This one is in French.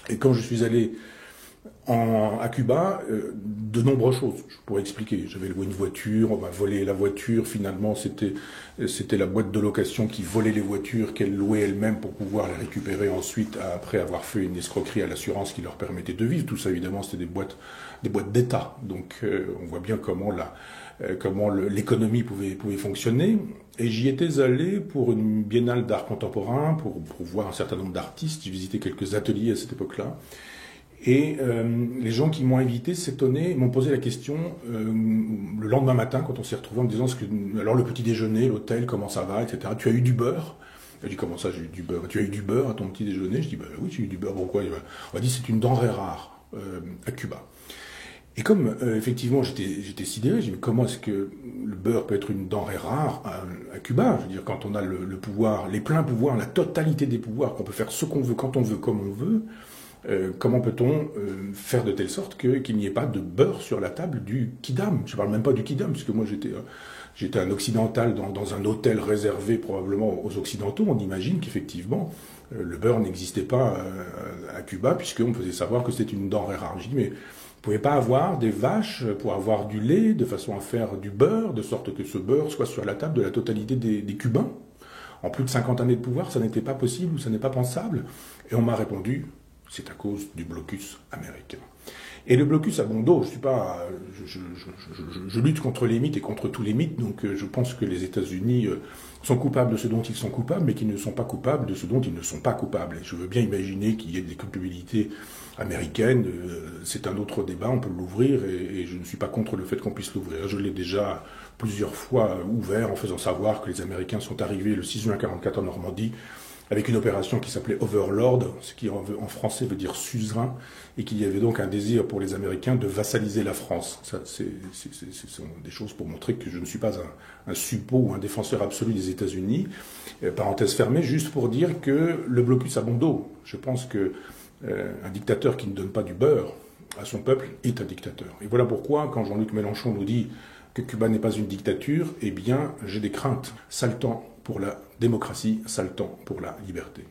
Et quand je suis allé à Cuba, de nombreuses choses, je pourrais expliquer. J'avais loué une voiture, on m'a volé la voiture, finalement c'était la boîte de location qui volait les voitures qu'elle louait elle-même pour pouvoir les récupérer ensuite après avoir fait une escroquerie à l'assurance qui leur permettait de vivre. Tout ça évidemment c'était des boîtes d'État. Donc on voit bien comment l'économie pouvait fonctionner. Et j'y étais allé pour une biennale d'art contemporain, pour voir un certain nombre d'artistes. J'ai visité quelques ateliers à cette époque-là. Et les gens qui m'ont invité s'étonnaient, m'ont posé la question le lendemain matin quand on s'est retrouvés en me disant alors le petit déjeuner, l'hôtel, comment ça va, etc. Tu as eu du beurre? Je dis comment ça j'ai eu du beurre? Tu as eu du beurre à ton petit déjeuner? Je dis bah oui j'ai eu du beurre. Pourquoi? On m'a dit c'est une denrée rare à Cuba. Et comme effectivement j'étais sidéré, j'ai dit mais comment est-ce que le beurre peut être une denrée rare à Cuba? Je veux dire quand on a le pouvoir, les pleins pouvoirs, la totalité des pouvoirs, qu'on peut faire ce qu'on veut, quand on veut, comme on veut. Comment peut-on faire de telle sorte qu'il n'y ait pas de beurre sur la table du quidam? Je ne parle même pas du quidam, puisque moi j'étais un occidental dans un hôtel réservé probablement aux occidentaux. On imagine qu'effectivement le beurre n'existait pas à Cuba, puisqu'on faisait savoir que c'était une denrée rare. Je dis mais vous ne pouvez pas avoir des vaches pour avoir du lait de façon à faire du beurre, de sorte que ce beurre soit sur la table de la totalité des Cubains? En plus de 50 années de pouvoir, ça n'était pas possible ou ça n'est pas pensable? Et on m'a répondu c'est à cause du blocus américain. Et le blocus à bon dos, je lutte contre les mythes et contre tous les mythes, donc je pense que les États-Unis sont coupables de ce dont ils sont coupables, mais qu'ils ne sont pas coupables de ce dont ils ne sont pas coupables. Et je veux bien imaginer qu'il y ait des culpabilités américaines, c'est un autre débat, on peut l'ouvrir, et je ne suis pas contre le fait qu'on puisse l'ouvrir. Je l'ai déjà plusieurs fois ouvert en faisant savoir que les Américains sont arrivés le 6 juin 1944 en Normandie, avec une opération qui s'appelait Overlord, ce qui en français veut dire suzerain, et qu'il y avait donc un désir pour les Américains de vassaliser la France. Ça, ce sont des choses pour montrer que je ne suis pas un suppôt ou un défenseur absolu des États-Unis. Parenthèse fermée, juste pour dire que le blocus a bon dos. Je pense que un dictateur qui ne donne pas du beurre à son peuple est un dictateur. Et voilà pourquoi, quand Jean-Luc Mélenchon nous dit que Cuba n'est pas une dictature, eh bien, j'ai des craintes. Sale temps pour la démocratie, sale temps pour la liberté.